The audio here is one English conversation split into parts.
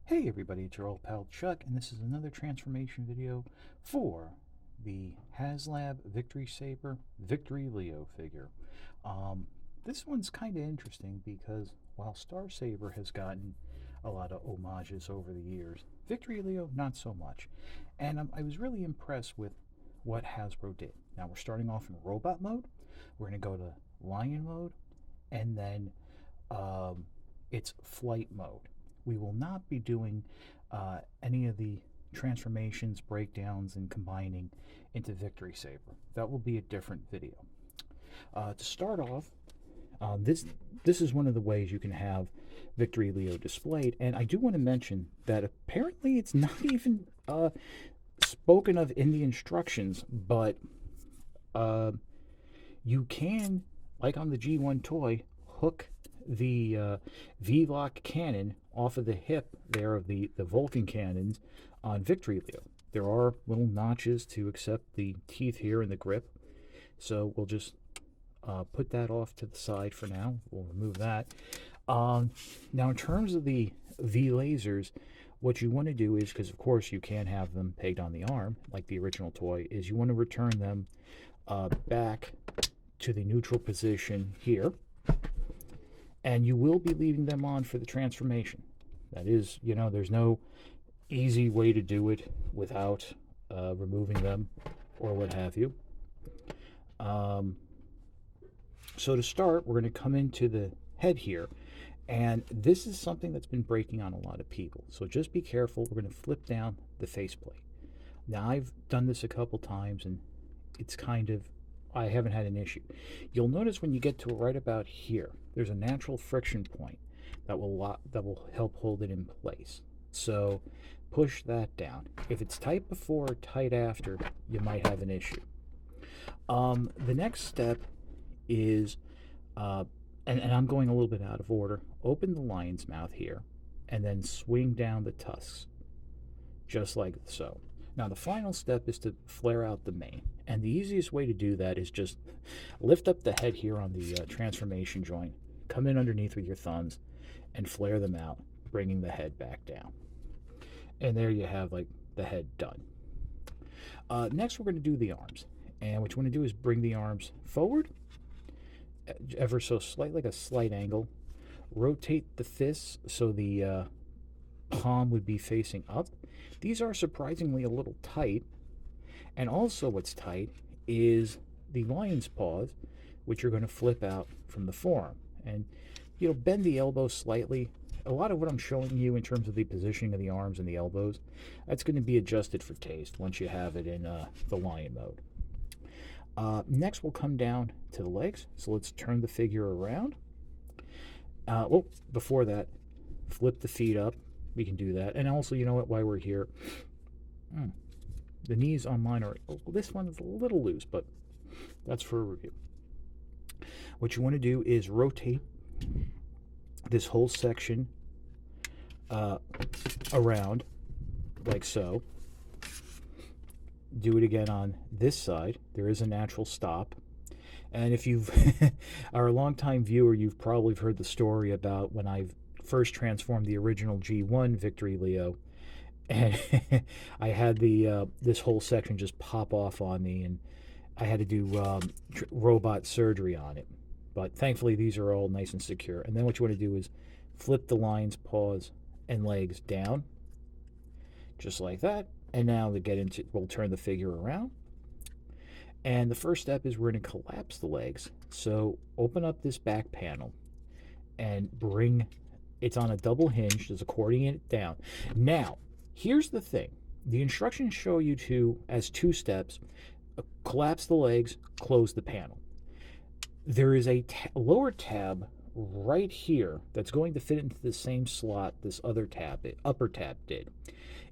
Hey everybody, it's your old pal Chuck, and this is another transformation video for the Haslab Victory Saber Victory Leo figure. Um, this one's kind of interesting because while Star Saber has gotten a lot of homages over the years, Victory Leo not so much. And I was really impressed with what Hasbro did. Now we're starting off in robot mode, we're going to go to lion mode, and then um, it's flight mode. We will not be doing any of the transformations, breakdowns, and combining into Victory Saber. That will be a different video. To start off, this is one of the ways you can have Victory Leo displayed, and I do want to mention that apparently it's not even spoken of in the instructions, but you can, like on the G1 toy, hook the V-Lock cannon off of the hip there of the Vulcan cannons on Victory Leo. There are little notches to accept the teeth here in the grip, so we'll just put that off to the side for now. We'll remove that. Now in terms of the V-lasers, what you want to do is, because of course you can't have them pegged on the arm like the original toy, is you want to return them back to the neutral position here, and you will be leaving them on for the transformation. That is, there's no easy way to do it without removing them or what have you. So to start, we're going to come into the head here, and this is something that's been breaking on a lot of people. So just be careful. We're going to flip down the faceplate. Now I've done this a couple times, and it's I haven't had an issue. You'll notice when you get to right about here, there's a natural friction point that will help hold it in place. So push that down. If it's tight before or tight after, you might have an issue. The next step is, and I'm going a little bit out of order, open the lion's mouth here and then swing down the tusks, just like so. Now the final step is to flare out the mane, and the easiest way to do that is just lift up the head here on the transformation joint, come in underneath with your thumbs, and flare them out, bringing the head back down. And there you have the head done. Next we're going to do the arms, and what you want to do is bring the arms forward, ever so slightly, like a slight angle. Rotate the fists so the palm would be facing up. These are surprisingly a little tight, and also what's tight is the lion's paws, which you're going to flip out from the forearm. And bend the elbow slightly. A lot of what I'm showing you in terms of the positioning of the arms and the elbows, that's going to be adjusted for taste once you have it in the lion mode. Next we'll come down to the legs, so let's turn the figure around. Before that, flip the feet up. We can do that. And also, while we're here, the knees on mine are, this one is a little loose, but that's for a review. What you want to do is rotate this whole section around, like so. Do it again on this side. There is a natural stop. And if you are a longtime viewer, you've probably heard the story about when I've first transformed the original G1 Victory Leo, and I had this whole section just pop off on me, and I had to do robot surgery on it. But thankfully these are all nice and secure. And then what you want to do is flip the lion's paws and legs down, just like that. And now we'll turn the figure around. And the first step is we're going to collapse the legs. So open up this back panel and it's on a double hinge, just accordioning it down. Now, here's the thing. The instructions show you as two steps, collapse the legs, close the panel. There is a lower tab right here that's going to fit into the same slot this upper tab did.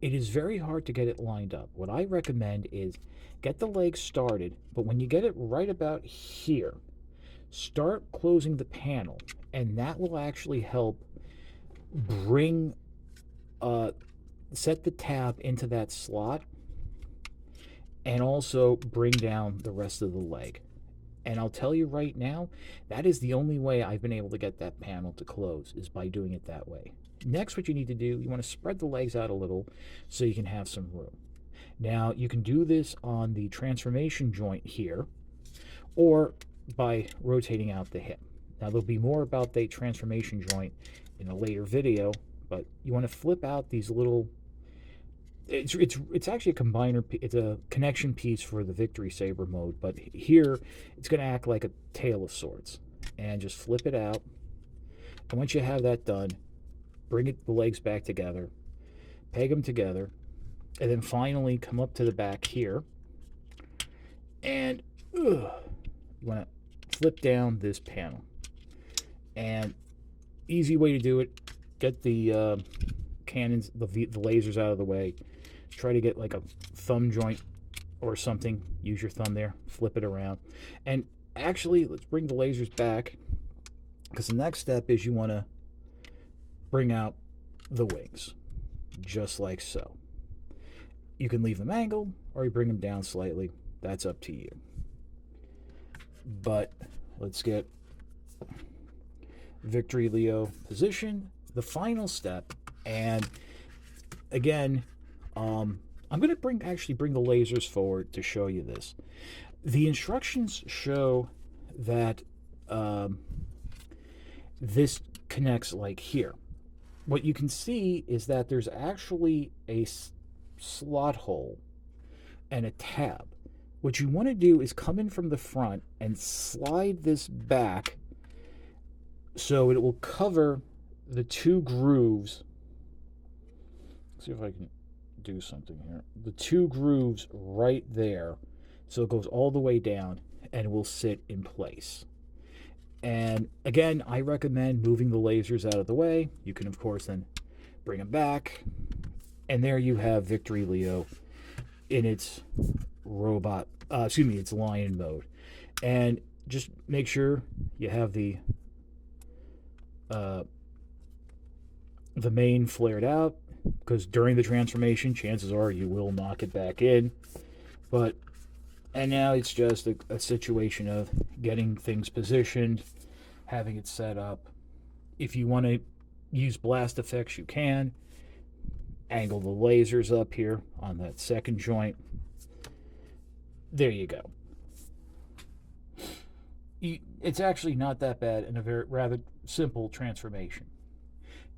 It is very hard to get it lined up. What I recommend is get the legs started, but when you get it right about here, start closing the panel, and that will actually help set the tab into that slot, and also bring down the rest of the leg. And I'll tell you right now, that is the only way I've been able to get that panel to close, is by doing it that way. Next, what you need to do, you want to spread the legs out a little so you can have some room. Now, you can do this on the transformation joint here, or by rotating out the hip. Now, there'll be more about the transformation joint in a later video, but you want to flip out these little, it's actually a combiner, it's a connection piece for the Victory Saber mode, but here it's going to act like a tail of sorts. And just flip it out. And once you have that done, bring the legs back together, peg them together, and then finally come up to the back here. And you want to flip down this panel. And easy way to do it, get the cannons, the lasers out of the way. Try to get like a thumb joint or something. Use your thumb there, flip it around. And actually, let's bring the lasers back, because the next step is you want to bring out the wings, just like so. You can leave them angled, or you bring them down slightly. That's up to you. But let's get Victory Leo position, the final step. And again, I'm going to actually bring the lasers forward to show you this. The instructions show that this connects like here. What you can see is that there's actually a slot hole and a tab. What you want to do is come in from the front and slide this back so it will cover the two grooves. Let's see if I can do something here. The two grooves right there, so it goes all the way down and will sit in place. And again, I recommend moving the lasers out of the way. You can of course then bring them back, and there you have Victory Leo in its its lion mode. And just make sure you have the mane flared out, because during the transformation, chances are you will knock it back in. And now it's just a situation of getting things positioned, having it set up. If you want to use blast effects, you can. Angle the lasers up here on that second joint. There you go. It's actually not that bad, and a rather simple transformation.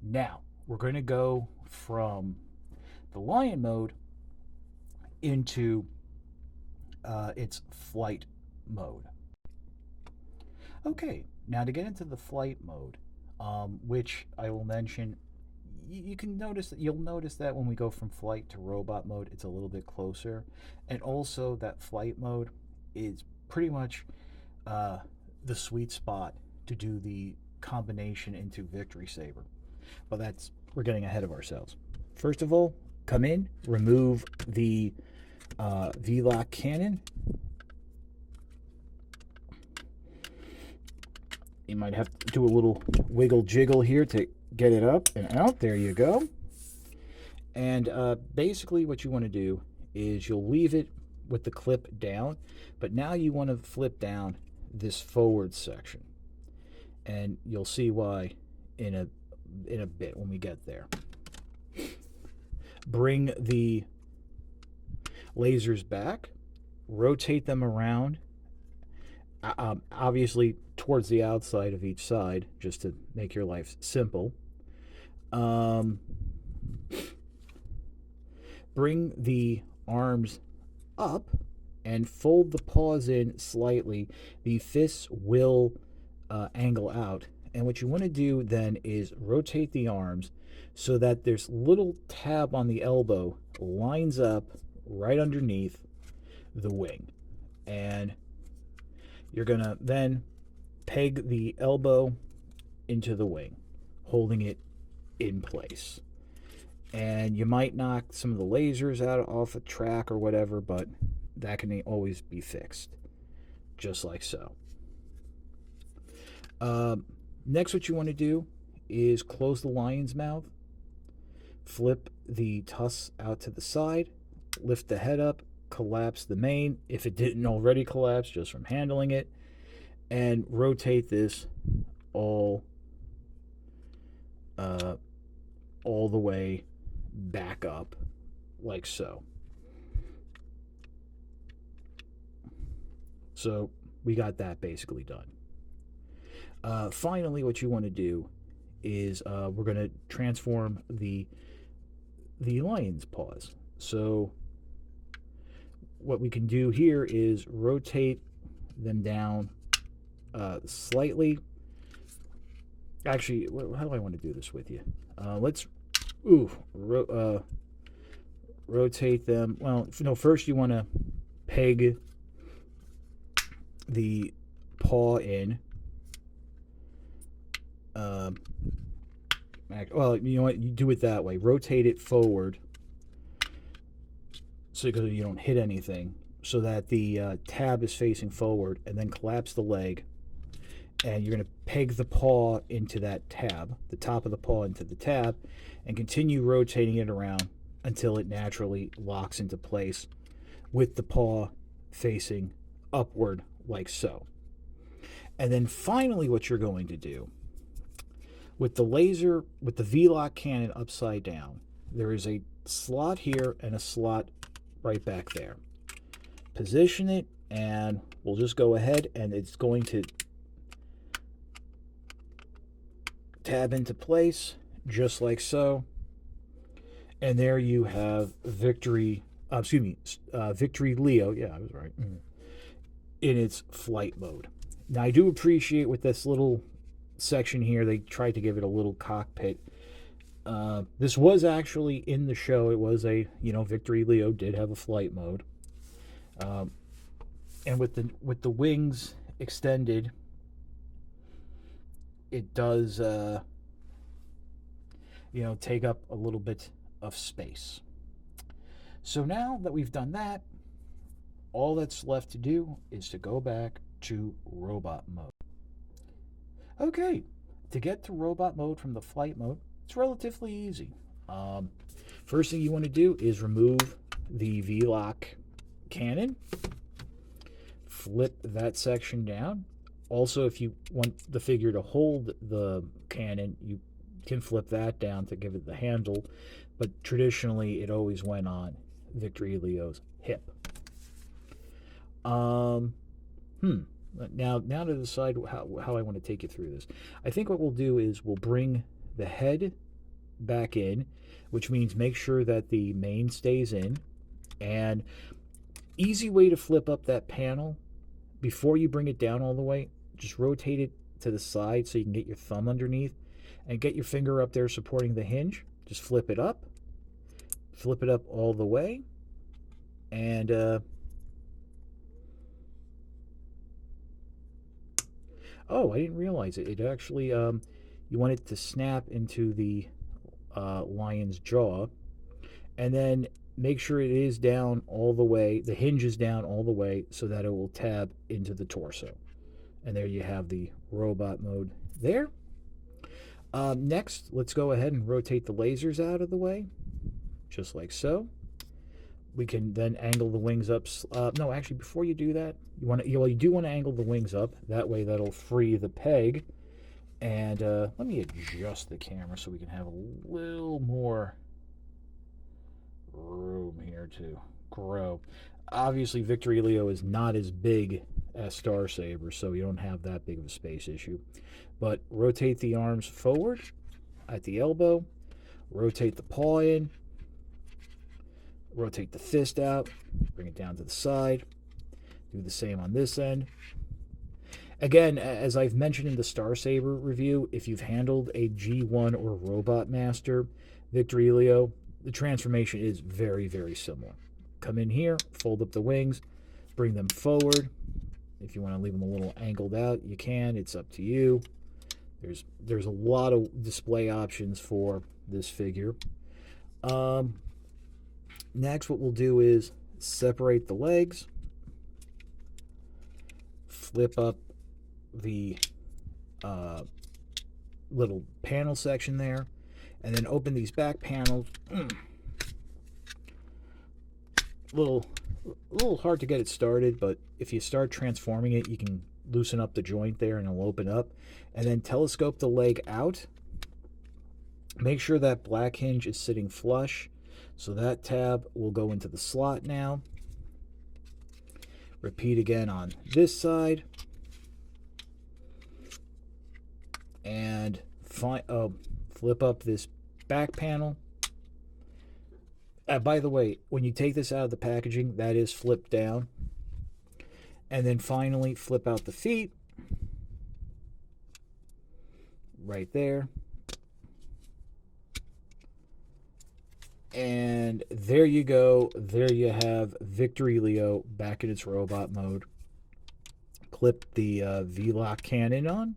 Now, we're going to go from the lion mode into its flight mode. Okay, now to get into the flight mode, which I will mention, you can notice that you'll notice that when we go from flight to robot mode, it's a little bit closer, and also that flight mode is pretty much the sweet spot to do the combination into Victory Saber. But we're getting ahead of ourselves. First of all, come in, remove the V-lock cannon. You might have to do a little wiggle jiggle here to get it up and out. There you go. And basically what you want to do is you'll leave it with the clip down, but now you want to flip down this forward section, and you'll see why in a bit when we get there. Bring the lasers back, rotate them around, obviously towards the outside of each side, just to make your life simple. Bring the arms up and fold the paws in slightly. The fists will angle out. And what you want to do then is rotate the arms so that there's little tab on the elbow lines up right underneath the wing. And you're going to then peg the elbow into the wing, holding it in place. And you might knock some of the lasers out off a track or whatever, but that can always be fixed, just like so. Next, what you want to do is close the lion's mouth, flip the tusks out to the side, lift the head up, collapse the mane if it didn't already collapse just from handling it, and rotate this all uh, all the way back up like so. So we got that basically done. Finally, what you want to do is we're going to transform the lion's paws. So what we can do here is rotate them down slightly. Actually, how do I want to do this with you? Let's rotate them. Well, no, first you want to peg the paw in. Well, you know what? You do it that way. Rotate it forward so because you don't hit anything, so that the tab is facing forward, and then collapse the leg. And you're going to peg the paw into that tab, the top of the paw into the tab, and continue rotating it around until it naturally locks into place with the paw facing upward like so. And then finally what you're going to do with the laser, with the V-lock cannon upside down, there is a slot here and a slot right back there. Position it, and we'll just go ahead, and it's going to tab into place just like so. And there you have Victory Leo, yeah, I was right, in its flight mode. Now I do appreciate with this little section here, they tried to give it a little cockpit. This was actually in the show. It was a, Victory Leo did have a flight mode. And with the wings extended, it does take up a little bit of space. So now that we've done that, all that's left to do is to go back to robot mode. Okay, to get to robot mode from the flight mode, it's relatively easy. First thing you want to do is remove the V-lock cannon, flip that section down. Also, if you want the figure to hold the cannon, you can flip that down to give it the handle, but traditionally it always went on Victory Leo's hip. Now to decide how I want to take you through this. I think what we'll do is we'll bring the head back in, which means make sure that the mane stays in. And easy way to flip up that panel, before you bring it down all the way, just rotate it to the side so you can get your thumb underneath and get your finger up there supporting the hinge. Just flip it up all the way, and oh, I didn't realize it. It actually, you want it to snap into the lion's jaw, and then make sure it is down all the way, the hinge is down all the way, so that it will tab into the torso. And there you have the robot mode there. Next, let's go ahead and rotate the lasers out of the way, just like so. We can then angle the wings up. No, actually, before you do that, you do want to angle the wings up. That way, that'll free the peg. And let me adjust the camera so we can have a little more room here to grow. Obviously, Victory Leo is not as big as Star Saber, so you don't have that big of a space issue. But rotate the arms forward at the elbow, rotate the paw in, rotate the fist out, bring it down to the side, do the same on this end. Again, as I've mentioned in the Star Saber review, if you've handled a G1 or Robot Master Victory Leo, the transformation is very, very similar. Come in here, fold up the wings, bring them forward. If you want to leave them a little angled out, you can. It's up to you. There's a lot of display options for this figure. Next, what we'll do is separate the legs, flip up the little panel section there, and then open these back panels. A little hard to get it started, but if you start transforming it, you can loosen up the joint there and it'll open up. And then telescope the leg out. Make sure that black hinge is sitting flush. So that tab will go into the slot now. Repeat again on this side. And flip up this back panel. By the way, when you take this out of the packaging, that is flipped down. And then finally, flip out the feet. Right there. And there you go. There you have Victory Leo back in its robot mode. Clip the V-lock cannon on.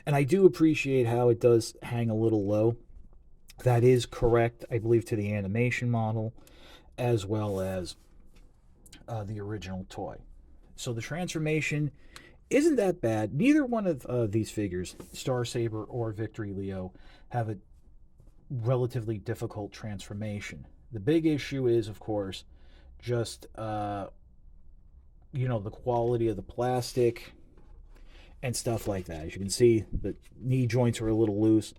And I do appreciate how it does hang a little low. That is correct, I believe, to the animation model as well as the original toy. So the transformation isn't that bad. Neither one of these figures, Star Saber or Victory Leo, have a relatively difficult transformation. The big issue is, of course, just the quality of the plastic and stuff like that. As you can see, the knee joints are a little loose.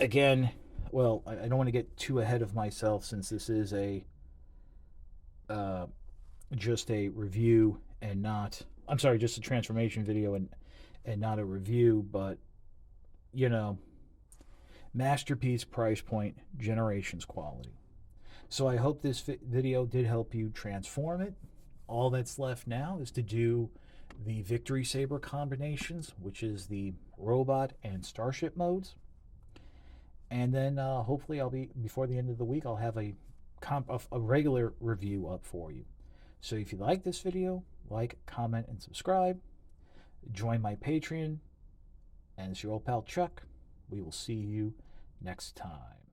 Again, well, I don't want to get too ahead of myself since this is just a review and not, I'm sorry, just a transformation video and not a review, but masterpiece, price point, generations quality. So I hope this video did help you transform it. All that's left now is to do the Victory Saber combinations, which is the robot and starship modes. And then hopefully before the end of the week, I'll have a regular review up for you. So if you like this video, like, comment, and subscribe. Join my Patreon. And it's your old pal Chuck. We will see you next time.